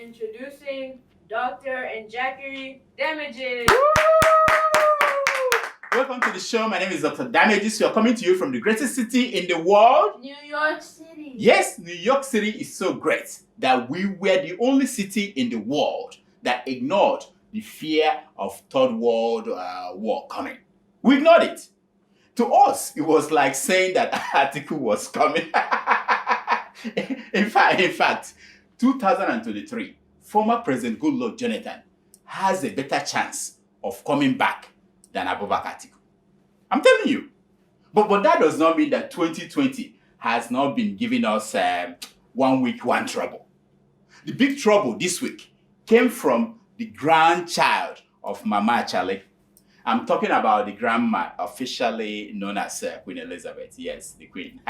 Introducing Dr. and Jackery Damages. Welcome to the show. My name is Dr. Damages. We are coming to you from the greatest city in the world. New York City. Yes, New York City is so great that we were the only city in the world that ignored the fear of Third World War coming. We ignored it. To us, it was like saying that an article was coming. In fact, 2023, former President Goodluck Jonathan has a better chance of coming back than Abubakar Atiku. I'm telling you. But that does not mean that 2020 has not been giving us 1 week, one trouble. The big trouble this week came from the grandchild of Mama Achale. I'm talking about the grandma, officially known as Queen Elizabeth. Yes, the Queen.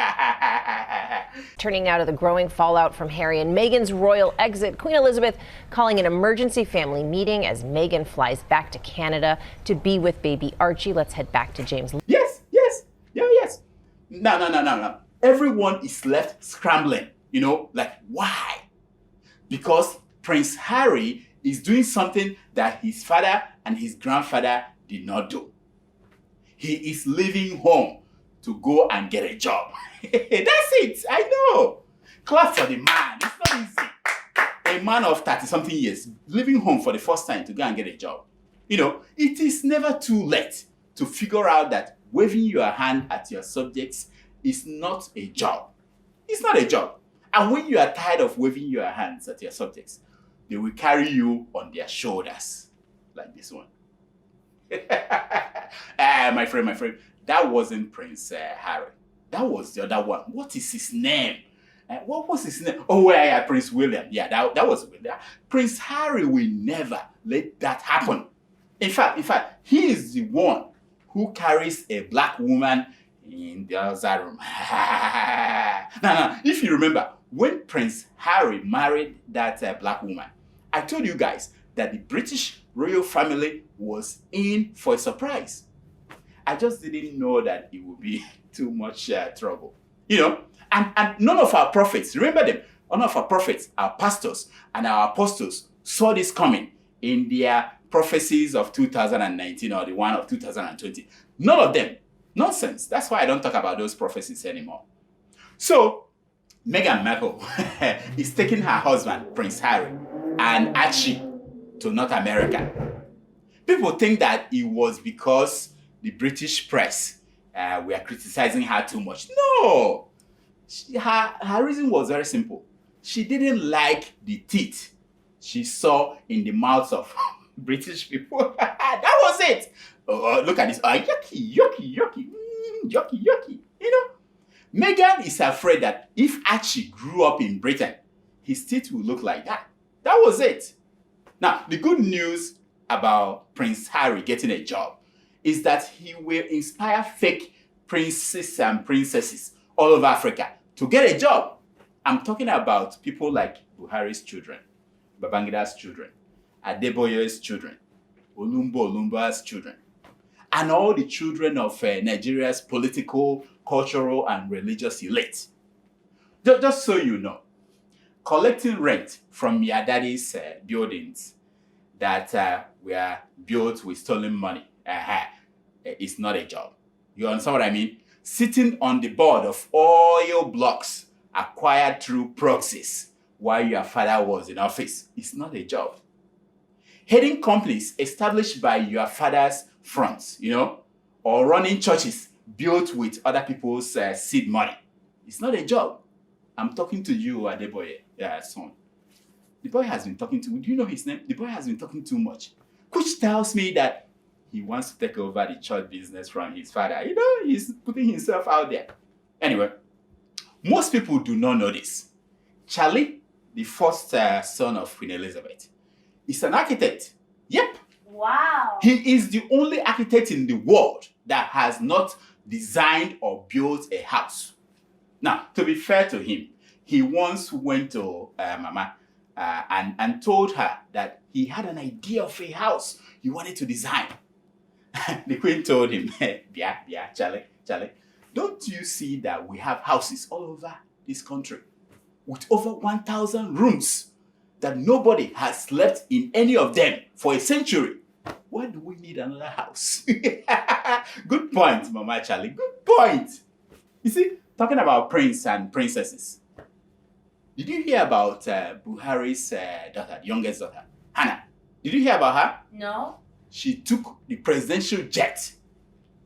Turning now to the growing fallout from Harry and Meghan's royal exit, Queen Elizabeth calling an emergency family meeting as Meghan flies back to Canada to be with baby Archie. Let's head back to James. Yes. No. Everyone is left scrambling, like why? Because Prince Harry is doing something that his father and his grandfather did not do. He is leaving home to go and get a job. That's it. I know. Clap for the man. It's not easy. A man of 30-something years leaving home for the first time to go and get a job. It is never too late to figure out that waving your hand at your subjects is not a job. It's not a job. And when you are tired of waving your hands at your subjects, they will carry you on their shoulders, like this one. My friend, that wasn't Prince Harry. That was the other one. What is his name? What was his name? Oh, yeah, Prince William. Yeah, that was William. Prince Harry will never let that happen. In fact, he is the one who carries a black woman in the other room. Now, if you remember, when Prince Harry married that black woman, I told you guys that the British royal family was in for a surprise. I just didn't know that it would be too much trouble. And none of our prophets, remember them, none of our prophets, our pastors and our apostles saw this coming in their prophecies of 2019 or the one of 2020. None of them. Nonsense. That's why I don't talk about those prophecies anymore. So, Meghan Markle is taking her husband, Prince Harry, and Archie to North America. People think that it was because the British press were criticizing her too much. No! Her reason was very simple. She didn't like the teeth she saw in the mouths of British people. That was it. Look at this. Yucky. Meghan is afraid that if Archie grew up in Britain, his teeth will look like that. That was it. Now, the good news about Prince Harry getting a job is that he will inspire fake princes and princesses all over Africa to get a job. I'm talking about people like Buhari's children, Babangida's children, Adeboye's children, Olumba's children, and all the children of Nigeria's political, cultural, and religious elite. Just so you know, collecting rent from your daddy's buildings that were built with stolen money is not a job. You understand what I mean? Sitting on the board of oil blocks acquired through proxies while your father was in office is not a job. Heading companies established by your father's fronts, or running churches built with other people's seed money, it's not a job. I'm talking to you, Adeboye, son. The boy has been talking to, do you know his name? The boy has been talking too much, which tells me that he wants to take over the church business from his father. He's putting himself out there. Anyway, most people do not know this. Charlie, the first son of Queen Elizabeth, is an architect. Yep. Wow. He is the only architect in the world that has not designed or built a house. Now, to be fair to him, he once went to Mama and told her that he had an idea of a house he wanted to design. The Queen told him, Charlie, don't you see that we have houses all over this country with over 1,000 rooms that nobody has slept in any of them for a century. Why do we need another house? Good point, Mama Charlie. Good point. You see, talking about prince and princesses, did you hear about Buhari's daughter, the youngest daughter, Hannah? Did you hear about her? No. She took the presidential jet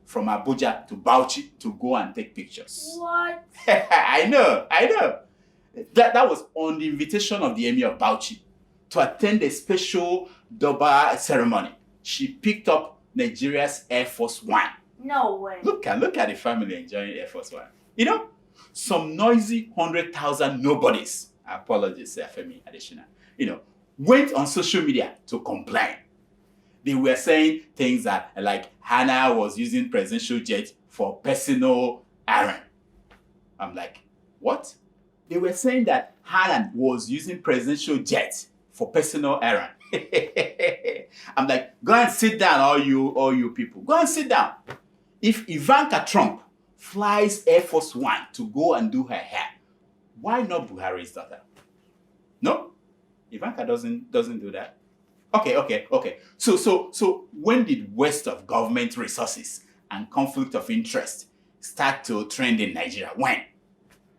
from Abuja to Bauchi to go and take pictures. What? I know. That was on the invitation of the Emir of Bauchi to attend a special Durbar ceremony. She picked up Nigeria's Air Force One. No way. Look at the family enjoying Air Force One. You know, some noisy 100,000 nobodies, apologies, Femi Adesina, went on social media to complain. They were saying things that like Hannah was using presidential jet for personal errand. I'm like, what? They were saying that Hannah was using presidential jet for personal errand. I'm like, go and sit down, all you people. Go and sit down. If Ivanka Trump flies Air Force One to go and do her hair, why not Buhari's daughter? No? Ivanka doesn't do that. Okay. So when did waste of government resources and conflict of interest start to trend in Nigeria? When?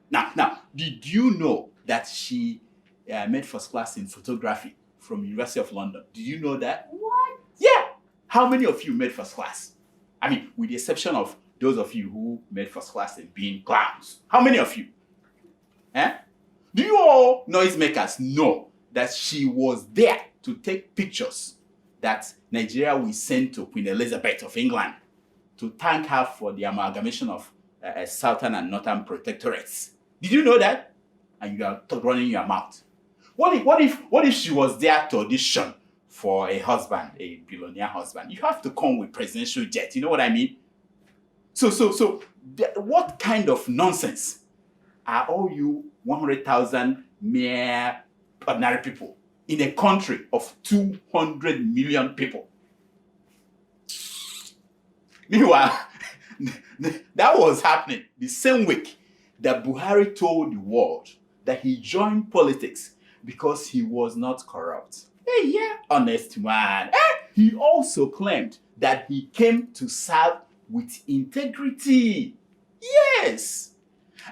Now, did you know that she made first class in photography from University of London? Did you know that? What? Yeah. How many of you made first class? I mean, with the exception of those of you who made first class in being clowns. How many of you? Do you all noisemakers know that she was there to take pictures that Nigeria will send to Queen Elizabeth of England to thank her for the amalgamation of Southern and Northern protectorates? Did you know that? And you are running your mouth. What if she was there to audition for a husband, a billionaire husband? You have to come with presidential jet. You know what I mean? So what kind of nonsense are all you 100,000 mere ordinary people in a country of 200 million people? Meanwhile, that was happening the same week that Buhari told the world that he joined politics because he was not corrupt. Hey, yeah, honest man. He also claimed that he came to serve with integrity. Yes.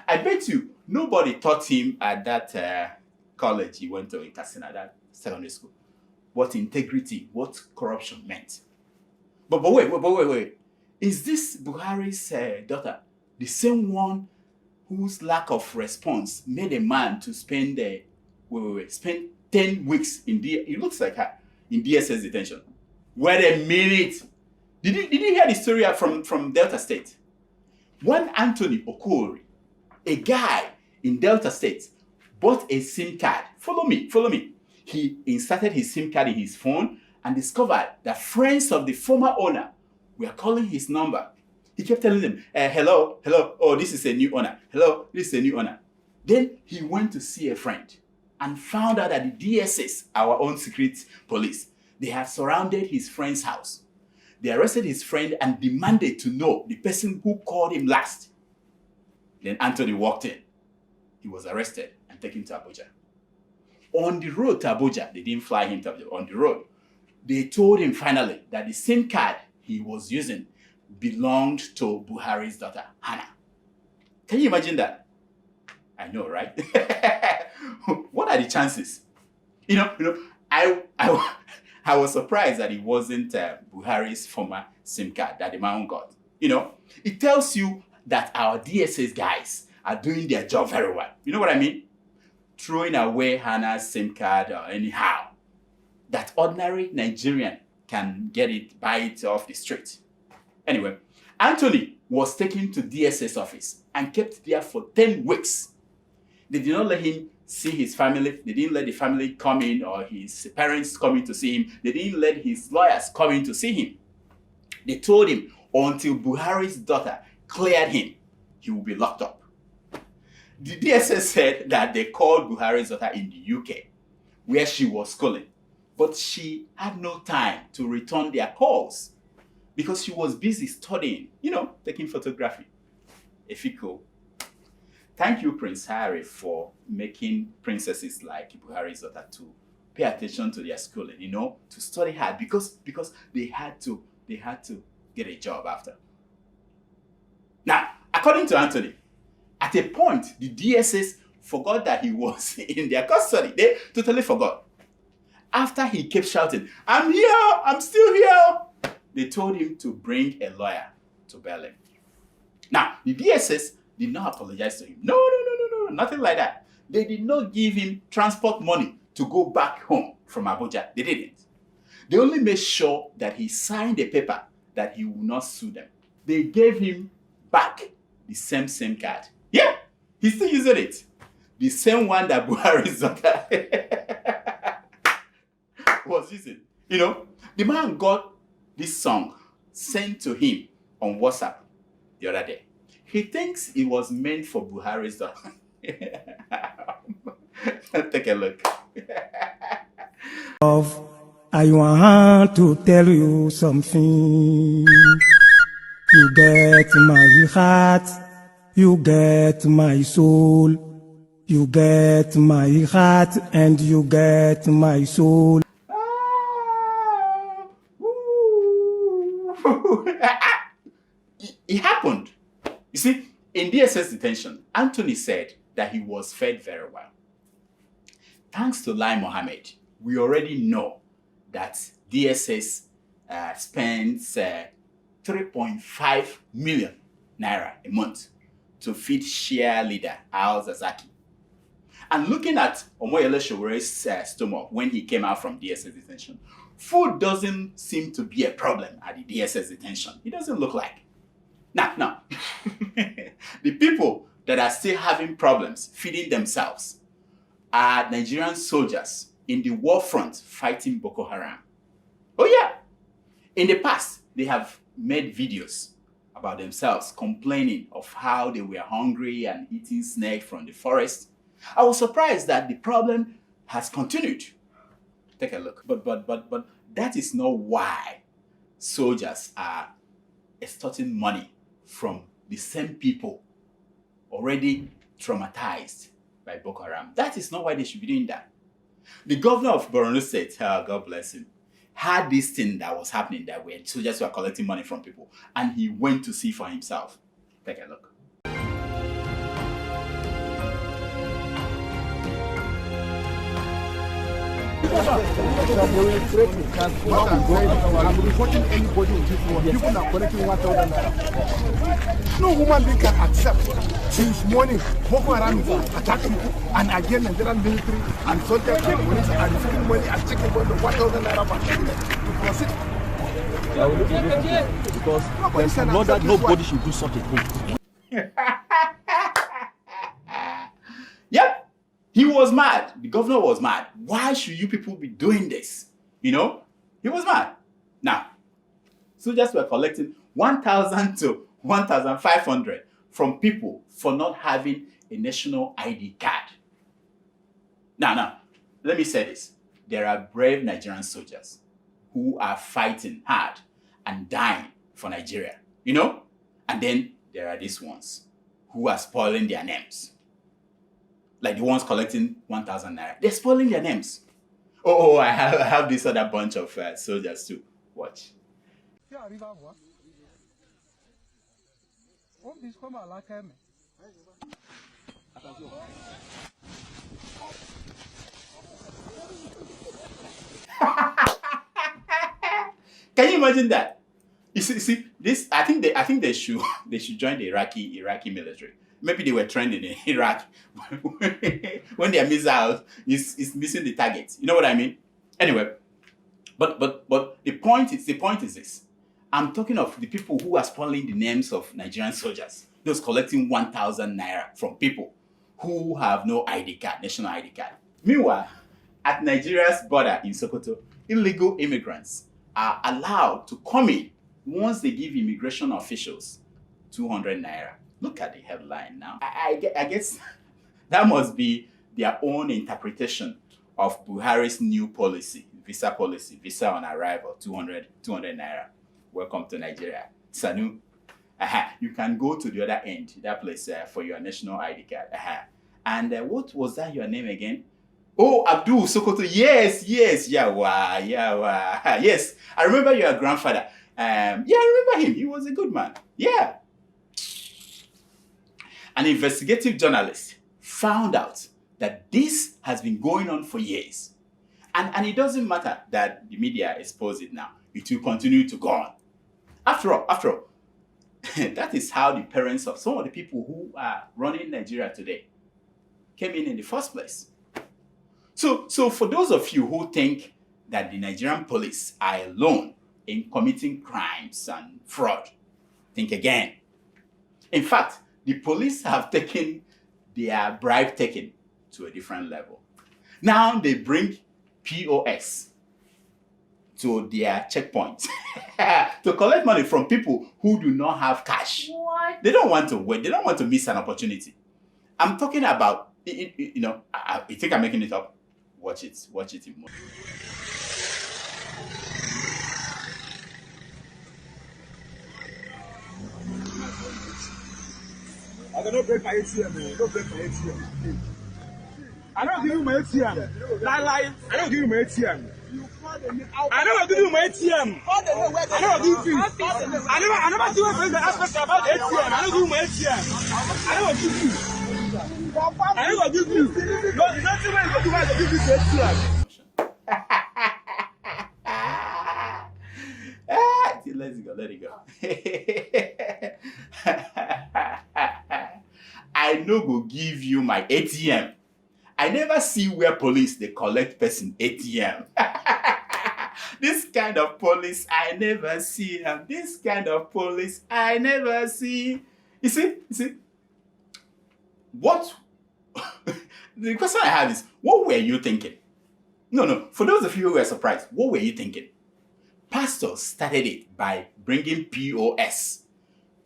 I bet you nobody taught him at that college he went to in Katsina, that secondary school, what integrity, what corruption meant. But wait. Is this Buhari's daughter the same one whose lack of response made a man to spend 10 weeks it looks like her, in DSS detention? Wait a minute. Did you hear the story from Delta State? One Anthony Okori, a guy in Delta State, bought a SIM card. Follow me. He inserted his SIM card in his phone and discovered that friends of the former owner were calling his number. He kept telling them, hello, oh, this is a new owner. Hello, this is a new owner. Then he went to see a friend and found out that the DSS, our own secret police, they had surrounded his friend's house. They arrested his friend and demanded to know the person who called him last. Then Anthony walked in. He was arrested and taken to Abuja. On the road to Abuja, they didn't fly him to Abuja. On the road, they told him finally that the SIM card he was using belonged to Buhari's daughter, Hannah. Can you imagine that? I know, right? What are the chances? I was surprised that it wasn't Buhari's former SIM card that the man got. It tells you that our DSS guys are doing their job very well. You know what I mean? Throwing away Hannah's SIM card or anyhow, that ordinary Nigerian can buy it off the street. Anyway, Anthony was taken to DSS office and kept there for 10 weeks. They did not let him see his family. They didn't let the family come in or his parents come in to see him. They didn't let his lawyers come in to see him. They told him until Buhari's daughter cleared him, he will be locked up. The DSS said that they called Buhari's daughter in the UK, where she was schooling, but she had no time to return their calls because she was busy studying, taking photography. Efiko. Thank you, Prince Harry, for making princesses like Buhari's daughter to pay attention to their schooling, to study hard because they had to get a job after. Now, according to Anthony, at a point, the DSS forgot that he was in their custody. They totally forgot. After he kept shouting, "I'm here, I'm still here," they told him to bring a lawyer to bail him. Now, the DSS did not apologize to him. No, nothing like that. They did not give him transport money to go back home from Abuja. They didn't. They only made sure that he signed a paper that he would not sue them. They gave him back the same card. Yeah, he's still using it. The same one that Buhari's daughter was using. The man got this song sent to him on WhatsApp the other day. He thinks it was meant for Buhari's daughter. Take a look. I want to tell you something. You get my heart, you get my soul. You get my heart and you get my soul. It happened. You see, in DSS detention, Anthony said that he was fed very well. Thanks to Lai Mohammed, we already know that DSS spends 3.5 million naira a month to feed Shia leader Al Zazaki. And looking at Omoyele Showere's stomach when he came out from DSS detention, food doesn't seem to be a problem at the DSS detention. It doesn't look like. Now, the people that are still having problems feeding themselves are Nigerian soldiers in the war front fighting Boko Haram. Oh yeah! In the past, they have made videos about themselves complaining of how they were hungry and eating snake from the forest. I was surprised that the problem has continued. Take a look. But that is not why soldiers are extorting money from the same people already traumatized by Boko Haram. That is not why they should be doing that. The governor of Borno State, God bless him, had this thing that was happening that where soldiers were collecting money from people, and he went to see for himself. Take a look. I'm reporting anybody in this world. People are collecting 1,000 naira. No woman being can accept. Since morning, Boko Haram is attacking people, and again Nigerian military and soldiers and police are receiving money and taking money 1,000 naira per shilling to proceed. I will look at this because there's a law that nobody should do such a thing. Yep. He was mad. The governor was mad. Why should you people be doing this? He was mad. Now, soldiers were collecting 1,000 to 1,500 from people for not having a national ID card. Now, let me say this. There are brave Nigerian soldiers who are fighting hard and dying for Nigeria, And then there are these ones who are spoiling their names. Like the ones collecting 1,000 naira. They're spoiling their names. Oh, I have this other bunch of soldiers too. Watch. Can you imagine that? You see this. I think they should join the Iraqi military. Maybe they were trained in Iraq when their missile is missing the target. You know what I mean? Anyway, but the point is this. I'm talking of the people who are spoiling the names of Nigerian soldiers. Those collecting 1,000 naira from people who have no ID card, national ID card. Meanwhile, at Nigeria's border in Sokoto, illegal immigrants are allowed to come in once they give immigration officials 200 naira. Look at the headline now. I guess that must be their own interpretation of Buhari's new policy, visa on arrival, 200 naira. Welcome to Nigeria. Sanu. You can go to the other end, that place for your national ID card. And what was that your name again? Oh, Abdul Sokoto. Yes, Yawa. Yes, I remember your grandfather. I remember him. He was a good man. Yeah. An investigative journalist found out that this has been going on for years. And it doesn't matter that the media expose it now. It will continue to go on. After all, that is how the parents of some of the people who are running Nigeria today came in the first place. So for those of you who think that the Nigerian police are alone in committing crimes and fraud, think again. In fact, the police have taken their bribe taking to a different level. Now they bring POS to their checkpoints to collect money from people who do not have cash. What? They don't want to wait. They don't want to miss an opportunity. I'm talking about, I think I'm making it up. Watch it in more. I don't break my ATM. Don't break my ATM. I don't give you my ATM. Lie. I don't give you my ATM. I never give you my ATM. I never give you. I never give you the aspect about the ATM. I don't give you my ATM. I never give you. I never give you. No, nothing when you do I give you the ATM. Let it go. I no go give you my ATM. I never see where police they collect person ATM. This kind of police I never see. This kind of police I never see. You see? What? The question I have is, what were you thinking? No. For those of you who were surprised, what were you thinking? Pastors started it by bringing POS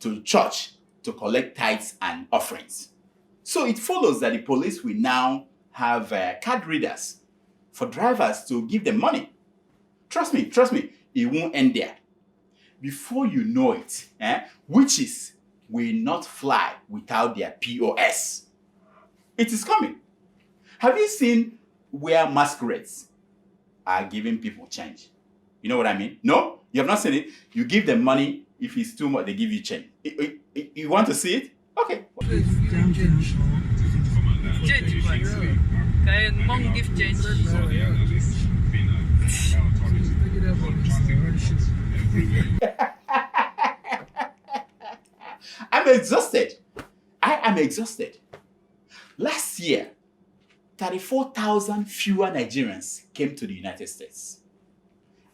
to church to collect tithes and offerings. So it follows that the police will now have card readers for drivers to give them money. Trust me, it won't end there. Before you know it, witches will not fly without their POS. It is coming. Have you seen where masquerades are giving people change? You know what I mean? No? You have not seen it? You give them money. If it's too much, they give you change. You want to see it? Okay. Change, can mom give change? I'm exhausted. I am exhausted. Last year, 34,000 fewer Nigerians came to the United States.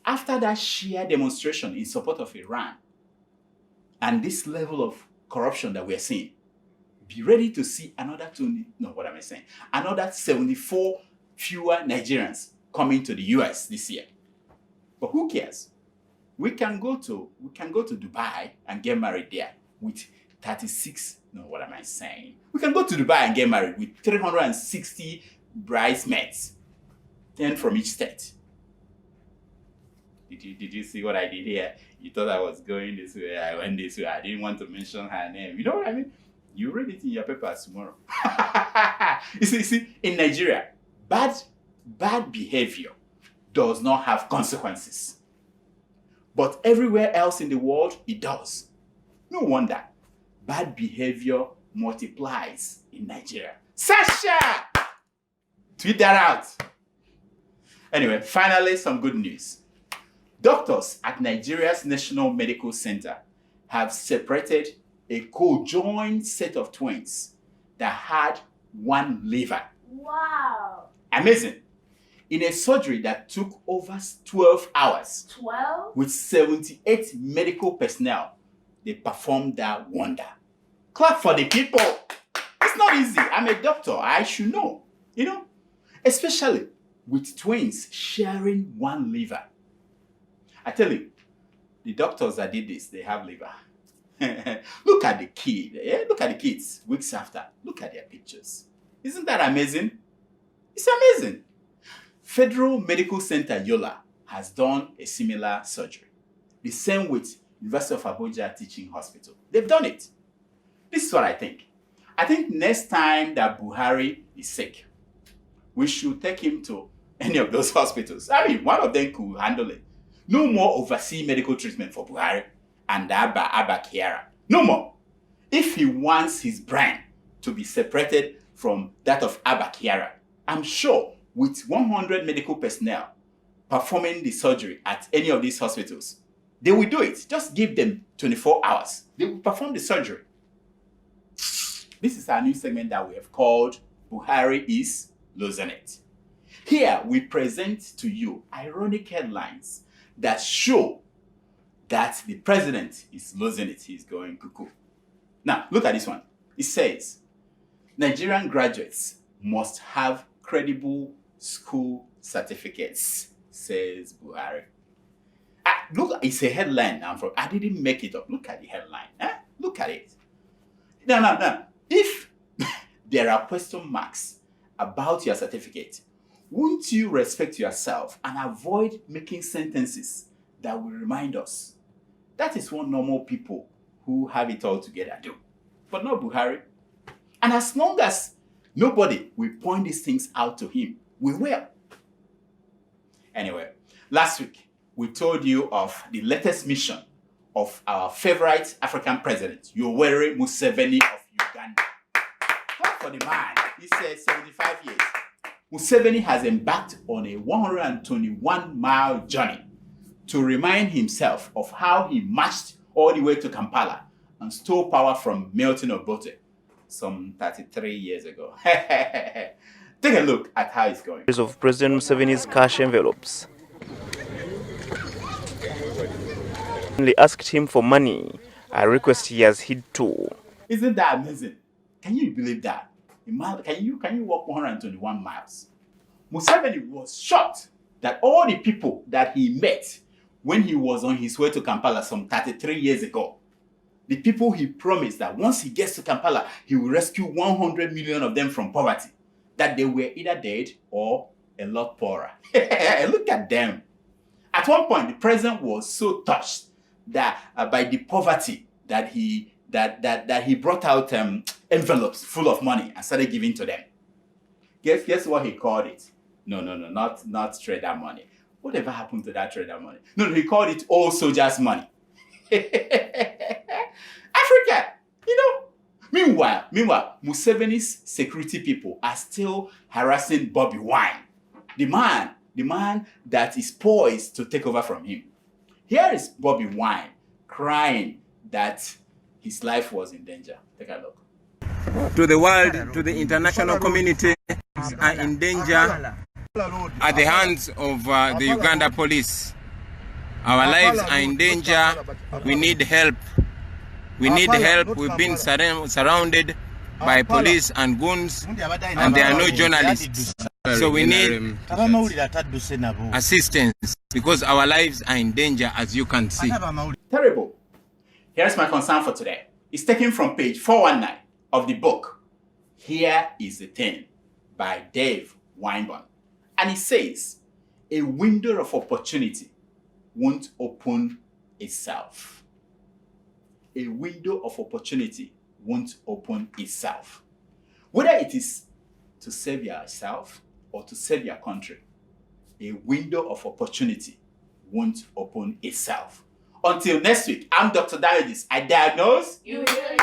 After that sheer demonstration in support of Iran and this level of corruption that we're seeing, be ready to see another 74 fewer Nigerians coming to the US this year. But who cares? We can go to Dubai and get married there with 36. We can go to Dubai and get married with 360 bridesmaids, 10 from each state. Did you see what I did here? You thought I was going this way, I went this way. I didn't want to mention her name. You know what I mean? You read it in your papers tomorrow. You see, in Nigeria, bad behavior does not have consequences. But everywhere else in the world, it does. No wonder bad behavior multiplies in Nigeria. Sasha! Tweet that out. Anyway, finally, some good news. Doctors at Nigeria's National Medical Center have separated a conjoined set of twins that had one liver. Wow. Amazing. In a surgery that took over 12 hours. 12? With 78 medical personnel, they performed that wonder. Clap for the people. It's not easy. I'm a doctor. I should know. Especially with twins sharing one liver. I tell you, the doctors that did this, they have liver. Look at the kid. Look at the kids weeks after. Look at their pictures. Isn't that amazing? It's amazing. Federal Medical Center Yola has done a similar surgery. The same with University of Abuja Teaching Hospital. They've done it. This is what I think. I think next time that Buhari is sick, we should take him to any of those hospitals. I mean, one of them could handle it. No more overseas medical treatment for Buhari and Abba Kiara. No more. If he wants his brain to be separated from that of Abba Kiara, I'm sure with 100 medical personnel performing the surgery at any of these hospitals, they will do it. Just give them 24 hours. They will perform the surgery. This is our new segment that we have called Buhari is Losing It. Here we present to you ironic headlines that show that the president is losing it. He's going cuckoo. Now, look at this one. It says, Nigerian graduates must have credible school certificates, says Buhari. Look, it's a headline. I didn't make it up. Look at the headline. Look at it. Now. If there are question marks about your certificate, won't you respect yourself and avoid making sentences that will remind us? That is what normal people who have it all together do. But not Buhari. And as long as nobody will point these things out to him, we will. Anyway, last week, we told you of the latest mission of our favorite African president, Yoweri Museveni of Uganda. Talk for the man. He says 75 years. Museveni has embarked on a 121-mile journey to remind himself of how he marched all the way to Kampala and stole power from Milton Obote some 33 years ago. Take a look at how it's going. Of President Museveni's cash envelopes. They asked him for money, a request he has hid to. Isn't that amazing? Can you believe that? Can you walk 121 miles? Museveni was shocked that all the people that he met when he was on his way to Kampala some 33 years ago, the people he promised that once he gets to Kampala, he will rescue 100 million of them from poverty, that they were either dead or a lot poorer. Look at them. At one point, the president was so touched that by the poverty that he brought out envelopes full of money and started giving to them. Guess what he called it? No, not trader money. Whatever happened to that trader money? No, he called it all soldiers' money. Africa, Meanwhile, Museveni's security people are still harassing Bobby Wine, the man that is poised to take over from him. Here is Bobby Wine crying that his life was in danger. Take a look. To the world, to the international community, are in danger at the hands of the Uganda police. Our lives are in danger. We need help. We need help. We've been surrounded by police and goons, and there are no journalists. So we need assistance because our lives are in danger, as you can see. Terrible. Here's my concern for today. It's taken from page 419 of the book, Here is the Thing, by Dave Weinborn. And it says, a window of opportunity won't open itself. A window of opportunity won't open itself. Whether it is to save yourself or to save your country, a window of opportunity won't open itself. Until next week, I'm Dr. Damages. I diagnose. You heal.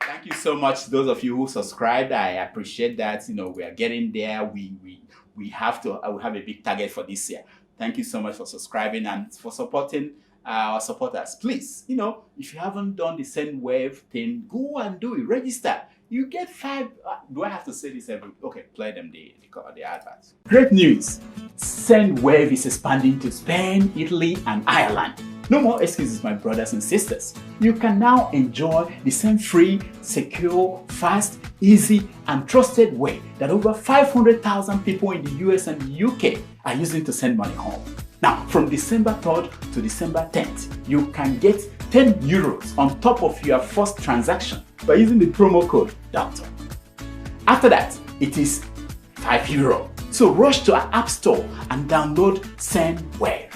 Thank you so much, those of you who subscribed. I appreciate that. We are getting there. We have a big target for this year. Thank you so much for subscribing and for supporting our supporters. Please, if you haven't done the Send Wave thing, go and do it. Register. You get 5. Do I have to say this every? Okay, play them the adverts. Great news! Send Wave is expanding to Spain, Italy, and Ireland. No more excuses, my brothers and sisters. You can now enjoy the same free, secure, fast, easy, and trusted way that over 500,000 people in the US and the UK are using to send money home. Now, from December 3rd to December 10th, you can get 10 euros on top of your first transaction by using the promo code DOCTOR. After that, it is €5. So rush to our app store and download Send Wave.